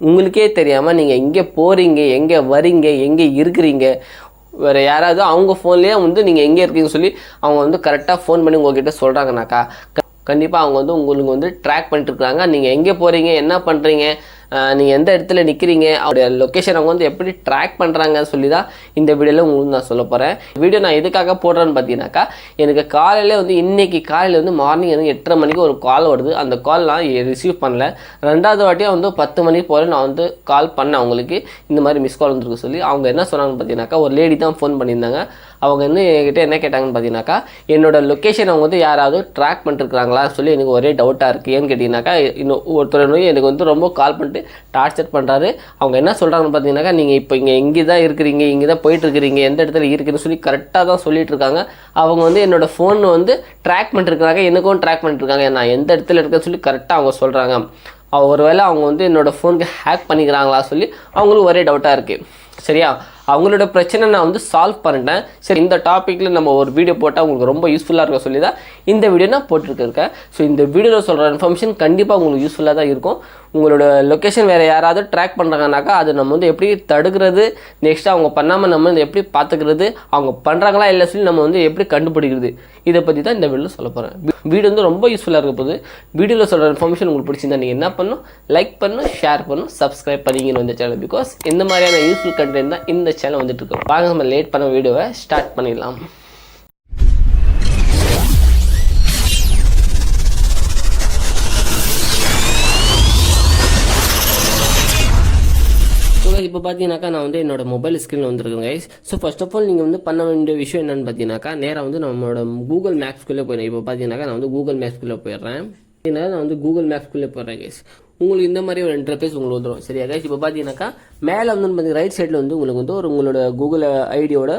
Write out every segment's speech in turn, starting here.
உங்களுக்கே தெரியாமல் நீங்கள் எங்கே போகிறீங்க, எங்கே வரீங்க, எங்கே இருக்கிறீங்க, வேறு யாராவது அவங்க ஃபோன்லேயே வந்து நீங்கள் எங்கே இருக்கீங்கன்னு சொல்லி அவங்க வந்து கரெக்டாக ஃபோன் பண்ணி உங்கள்கிட்ட சொல்கிறாங்கனாக்கா கண்டிப்பாக அவங்க வந்து உங்களுக்கு வந்து ட்ராக் பண்ணிட்டுருக்காங்க. நீங்கள் எங்கே போகிறீங்க, என்ன பண்ணுறீங்க, நீங்கள் எந்த இடத்துல நிற்கிறீங்க, அவருடைய லொக்கேஷன் அவங்க வந்து எப்படி ட்ராக் பண்ணுறாங்கன்னு சொல்லி தான் இந்த வீடியோவில் உங்களுக்கு நான் சொல்ல போகிறேன். வீடியோ நான் எதுக்காக போடுறேன்னு பார்த்தீங்கன்னாக்கா, எனக்கு காலையில் வந்து இன்றைக்கி காலையில் வந்து மார்னிங் வந்து 8:30 மணிக்கு ஒரு கால் வருது. அந்த கால் நான் ரிசீவ் பண்ணல. 2வது வாட்டியாக வந்து 10 மணிக்கு போல நான் வந்து கால் பண்ணேன் அவங்களுக்கு, இந்த மாதிரி மிஸ் கால் வந்துருக்கு சொல்லி. அவங்க என்ன சொன்னாங்கன்னு பார்த்தீங்கன்னாக்கா, ஒரு லேடி தான் ஃபோன் பண்ணியிருந்தாங்க. அவங்க வந்து என்கிட்ட என்ன கேட்டாங்கன்னு பார்த்தீங்கன்னாக்கா, என்னோட லொக்கேஷன் அவங்க வந்து யாராவது ட்ராக் பண்ணிட்டுருக்காங்களா சொல்லி எனக்கு ஒரே டவுட்டாக இருக்குது. ஏன்னு கேட்டிங்கனாக்கா, இன்னும் ஒருத்தர் வந்து எனக்கு வந்து ரொம்ப கால் பண்ணிட்டு டார்ச்சர் பண்ணுறாரு. அவங்க என்ன சொல்கிறாங்கன்னு பார்த்தீங்கன்னாக்கா, நீங்கள் இப்போ இங்கே தான் இருக்கிறீங்க, இங்கே தான் போயிட்டுருக்கிறீங்க, எந்த இடத்துல இருக்குன்னு சொல்லி கரெக்டாக தான் சொல்லிட்டு இருக்காங்க. அவங்க வந்து என்னோடய ஃபோன் வந்து ட்ராக் பண்ணிட்டுருக்காங்க, எனக்கும் ட்ராக் பண்ணிட்டுருக்காங்க, நான் எந்த இடத்துல இருக்கேன்னு சொல்லி கரெக்டாக அவங்க சொல்கிறாங்க. ஒருவேளை அவங்க வந்து என்னோடய ஃபோனுக்கு ஹேக் பண்ணிக்கிறாங்களா சொல்லி அவங்களுக்கு ஒரே டவுட்டாக இருக்குது. சரியா, அவங்களோட பிரச்சனை நான் வந்து சால்வ் பண்ணிட்டேன். சரி, இந்த டாப்பிக்கில் நம்ம ஒரு வீடியோ போட்டால் உங்களுக்கு ரொம்ப யூஸ்ஃபுல்லாக இருக்க சொல்லி தான் இந்த வீடியோ நான் போட்டுருக்கேன். ஸோ இந்த வீடியோவில் சொல்கிற இன்ஃபர்மேஷன் கண்டிப்பாக உங்களுக்கு யூஸ்ஃபுல்லாக தான் இருக்கும். உங்களோட லொக்கேஷன் வேறு யாராவது ட்ராக் பண்ணுறாங்கனாக்கா அது நம்ம வந்து எப்படி தடுக்கிறது, நெக்ஸ்ட்டு அவங்க பண்ணாமல் நம்ம வந்து எப்படி பார்த்துக்கிறது, அவங்க பண்ணுறாங்களா இல்லை சொல்லி நம்ம வந்து எப்படி கண்டுபிடிக்கிறது, இதை பற்றி தான் இந்த வீடியோவில் சொல்ல போகிறேன். வீடியோ வந்து ரொம்ப யூஸ்ஃபுல்லாக இருக்க போகுது. வீடியோவில் சொல்கிற இன்ஃபர்மேஷன் உங்களுக்கு பிடிச்சிருந்தா நீங்கள் என்ன பண்ணணும், லைக் பண்ணணும், ஷேர் பண்ணணும், சப்ஸ்கிரைப் பண்ணிங்கன்னு இந்த சேனல். பிகாஸ் இந்த மாதிரியான யூஸ்ஃபுல் கண்டென்ட் தான் இந்த சேனல் வந்துட்டு இருக்கு. வாங்க நம்ம லேட் பண்ண வீடியோவை ஸ்டார்ட் பண்ணிடலாம். இப்போ பார்த்தீங்கன்னாக்கா நான் வந்து என்னோட மொபைல் ஸ்க்ரீனில் வந்துருக்கேன் guys. So first of all நீங்கள் வந்து பண்ண வேண்டிய விஷயம் என்னென்னு பார்த்தீங்கன்னாக்கா, நேராக வந்து நம்மளோட கூகுள் மேப்ஸ்குள்ளே போயிடுறேன். இப்போ பார்த்தீங்கன்னாக்கா நான் வந்து கூகுள் மேப்ஸ்குள்ளே போயிடுறேன். நான் வந்து கூகுள் மேப்ஸ்குள்ளே போடுறேன் கைஸ். உங்களுக்கு இந்த மாதிரி ஒரு இன்டர்ஃபேஸ் உங்களுக்கு வந்துடும். சரியா கைஸ், இப்போ பார்த்தீங்கன்னாக்கா மேலே வந்து பார்த்தீங்கன்னா ரைட் சைடில் வந்து உங்களுக்கு வந்து ஒரு உங்களோட கூகுள் ஐடியோட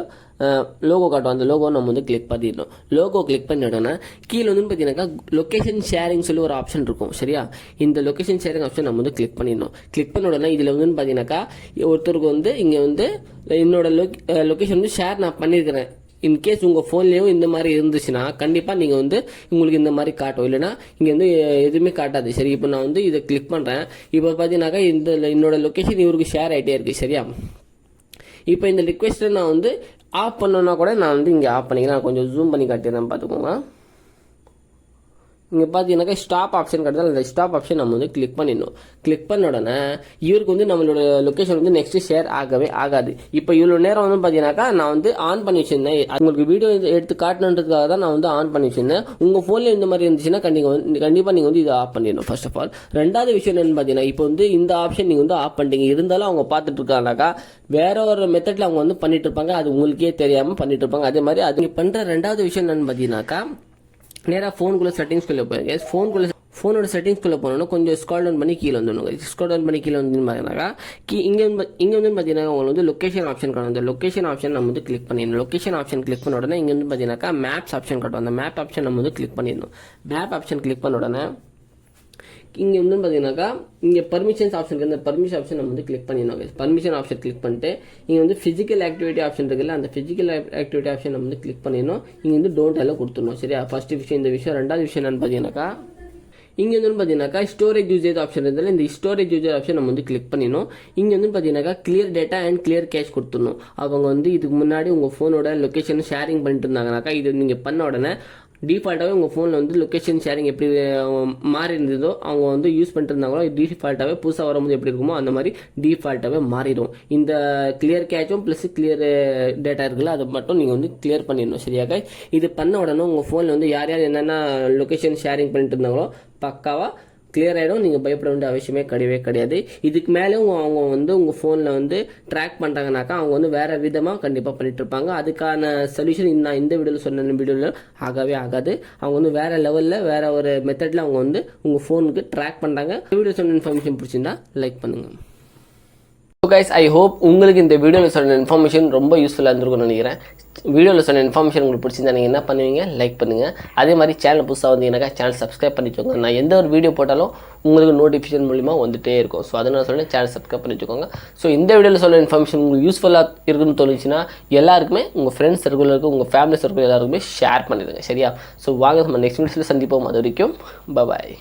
லோகோ காட்டும். அந்த லோகோ நம்ம வந்து கிளிக் பண்ணிடணும். லோகோ கிளிக் பண்ணிட்டோன்னா கீழே வந்து பார்த்தீங்கன்னாக்கா லொக்கேஷன் ஷேரிங் சொல்லி ஒரு ஆப்ஷன் இருக்கும். சரியா, இந்த லொக்கேஷன் ஷேரிங் ஆப்ஷன் நம்ம வந்து கிளிக் பண்ணிடணும். கிளிக் பண்ண உடனே இதில் வந்து பார்த்தீங்கன்னாக்கா ஒருத்தருக்கு வந்து இங்கே வந்து என்னோட லொக்கேஷன் வந்து ஷேர் நான் பண்ணியிருக்கிறேன். இன்கேஸ் உங்கள் ஃபோன்லேயும் இந்த மாதிரி இருந்துச்சுன்னா கண்டிப்பாக நீங்கள் வந்து உங்களுக்கு இந்த மாதிரி காட்டும், இல்லைனா இங்கே வந்து எதுவுமே காட்டாது. சரி, இப்போ நான் வந்து இதை கிளிக் பண்ணுறேன். இப்போ பார்த்தீங்கன்னாக்கா என்னோட லொக்கேஷன் இவருக்கு ஷேர் ஆகிட்டே இருக்குது. சரியா, இப்போ இந்த ரிக்வெஸ்ட்டை நான் வந்து ஆஃப் பண்ணோன்னா கூட நான் வந்து இங்கே ஆஃப் பண்ணிக்கிறேன். நான் கொஞ்சம் ஜூம் பண்ணி காட்டிடுறேன், பார்த்துக்கோங்க. இங்கே பார்த்தீங்கன்னாக்கா ஸ்டாப் ஆப்ஷன் கிடையாது. அந்த ஸ்டாப் ஆப்ஷன் நம்ம வந்து கிளிக் பண்ணிடணும். கிளிக் பண்ண உடனே இவருக்கு வந்து நம்மளோட லொக்கேஷன் வந்து நெக்ஸ்ட் ஷேர் ஆகவே ஆகாது. இப்போ இவ்வளோ நேரம் வந்து பார்த்தீங்கன்னாக்கா நான் வந்து ஆன் பண்ணி வச்சிருந்தேன். உங்களுக்கு வீடியோ எடுத்து காட்டணுன்றதுக்காக தான் நான் வந்து ஆன் பண்ணி வச்சிருந்தேன். உங்கள் ஃபோனில் இந்த மாதிரி இருந்துச்சுன்னா கண்டிப்பாக நீங்கள் வந்து இதை ஆஃப் பண்ணிடணும் ஃபர்ஸ்ட் ஆஃப் ஆல். ரெண்டாவது விஷயம் என்னன்னு பார்த்தீங்கன்னா, இப்போ வந்து இந்த ஆப்ஷன் நீங்கள் வந்து ஆஃப் பண்ணிட்டீங்க, இருந்தாலும் அவங்க பார்த்துட்டு இருக்காங்கனாக்கா வேற ஒரு மெத்தடில் அவங்க வந்து பண்ணிட்டு இருப்பாங்க. அது உங்களுக்கே தெரியாமல் பண்ணிட்டு இருப்பாங்க. அதே மாதிரி அது பண்ணுற ரெண்டாவது விஷயம் என்னன்னு பார்த்தீங்கன்னாக்கா, நேராக ஃபோனுக்குள்ளே செட்டிங்ஸ்குள்ளே போயிருங்க. ஃபோனோட செட்டிங்ஸ்குள்ளே போனோன்னா கொஞ்சம் ஸ்க்ரால் டவுன் பண்ணி கீழே வந்துடணும். ஸ்க்ரால் டவுன் பண்ணி கீழே வந்து பார்த்தீங்கன்னாக்கா இங்கே வந்து பார்த்தீங்கன்னா உங்களுக்கு வந்து லொக்கேஷன் ஆப்ஷன் காணும். அந்த லொக்கேஷன் ஆப்ஷன் நம்ம வந்து கிளிக் பண்ணிடணும். லொக்கேஷன் ஆப்ஷன் கிளிக் பண்ண உடனே இங்கே வந்து பார்த்தீங்கன்னாக்கா மேப்ஸ் ஆப்ஷன் காட்டும். அந்த மேப் ஆப்ஷன் நம்ம வந்து கிளிக் பண்ணிடணும். மேப் ஆப்ஷன் கிளிக் பண்ண உடனே இங்கே வந்து பார்த்தீங்கன்னாக்கா இங்கே பர்மிஷன்ஸ் ஆப்ஷன் இருக்குது. அந்த பர்மிஷன் ஆப்ஷன் நம்ம வந்து கிளிக் பண்ணிடணும். பர்மிஷன் ஆப்ஷன் கிளிக் பண்ணிட்டு இங்கே வந்து ஃபிசிக்கல் ஆக்டிவிட்டி ஆப்ஷன் இருக்குல்ல, அந்த ஃபிசிக்கல் ஆக்டிவிட்டி ஆப்ஷன் நம்ம வந்து கிளிக் பண்ணிடணும். இங்கே வந்து டோன்ட் எல்லாம் கொடுத்துடணும். சரியா, ஃபர்ஸ்ட் விஷயம் இந்த விஷயம். ரெண்டாவது விஷயம் என்னன்னு பார்த்தீங்கன்னாக்கா இங்கே வந்து பார்த்தீங்கன்னாக்கா ஸ்டோரேஜ் யூசேஜ் ஆப்ஷன் இருந்தாலும் இந்த ஸ்டோரேஜ் யூசேஜ் ஆப்ஷன் நம்ம வந்து கிளிக் பண்ணிடணும். இங்கே வந்து பார்த்தீங்கன்னாக்கா clear data and clear cash கொடுத்துடணும். அவங்க வந்து இதுக்கு முன்னாடி உங்கள் ஃபோனோட லொக்கேஷன் ஷேரிங் பண்ணிட்டு இருந்தாங்கனாக்கா இது நீங்கள் பண்ண உடனே டிஃபால்ட்டாகவே உங்கள் ஃபோனில் வந்து லொக்கேஷன் ஷேரிங் எப்படி மாறி இருந்ததோ அவங்க வந்து யூஸ் பண்ணிட்டு இருந்தாங்களோ டிஃபால்ட்டாகவே புதுசாக வரும்போது எப்படி இருக்குமோ அந்த மாதிரி டிஃபால்ட்டாகவே மாறிடும். இந்த கிளியர் கேட்சும் ப்ளஸ் கிளியர் டேட்டா இருக்குல்ல, அதை மட்டும் நீங்கள் வந்து கிளியர் பண்ணிடணும். சரியாக, இது பண்ண உடனே உங்கள் ஃபோனில் வந்து யார் யார் என்னென்ன லொக்கேஷன் ஷேரிங் பண்ணிட்டு இருந்தாங்களோ பக்காவாக கிளியர் ஆகிடும். நீங்கள் பயப்பட வேண்டிய அவசியமே கிடையாது. இதுக்கு மேலே அவங்க வந்து உங்கள் ஃபோனில் வந்து ட்ராக் பண்ணுறாங்கனாக்கா அவங்க வந்து வேறு விதமாக கண்டிப்பாக பண்ணிட்டு இருப்பாங்க. அதுக்கான சொல்யூஷன் நான் இந்த வீடியோவில் சொன்ன வீடியோவில் ஆகவே ஆகாது. அவங்க வந்து வேறு லெவலில் வேறு ஒரு மெத்தடில் அவங்க வந்து உங்கள் ஃபோனுக்கு ட்ராக் பண்ணுறாங்க. வீடியோ சொன்ன இன்ஃபர்மேஷன் பிடிச்சிருந்தா லைக் பண்ணுங்கள். ஸோ கைஸ், ஐ ஹோப் உங்களுக்கு இந்த வீடியோவில் சொன்ன இன்ஃபர்மேஷன் ரொம்ப யூஸ்ஃபுல்லாக இருந்திருக்கும்னு நினைக்கிறேன். வீடியோவில் சொன்ன இன்ஃபர்மேஷன் உங்களுக்கு பிடிச்சிருந்தா நீங்கள் என்ன பண்ணுவீங்க, லைக் பண்ணுங்கள். அதே மாதிரி சேனல் புதுசாக வந்தீங்கன்னாக்கா சேனல் சப்ஸ்கிரைப் பண்ணிக்கோங்க. நான் எந்த ஒரு வீடியோ போட்டாலும் உங்களுக்கு நோட்டிஃபிகேஷன் மூலிமா வந்துகிட்டே இருக்கும். ஸோ அதை நான் சொல்கிறேன், சேனல் சப்ஸ்கிரைப் பண்ணி வச்சுக்கோங்க. ஸோ இந்த வீடியோவில் சொல்ல இன்ஃபர்மேஷன் உங்களுக்கு யூஸ்ஃபுல்லாக இருக்குன்னு தோணுச்சுன்னா எல்லாருக்குமே உங்கள் ஃப்ரெண்ட்ஸ் சர்க்கிளுக்கு உங்கள் ஃபேமிலி சர்க்கிள் எல்லாருக்குமே ஷேர் பண்ணிடுங்க. சரியா, ஸோ வாங்க நம்ம நெக்ஸ்ட் வீடியோவில் சந்திப்போம். அது வரைக்கும் பாய்.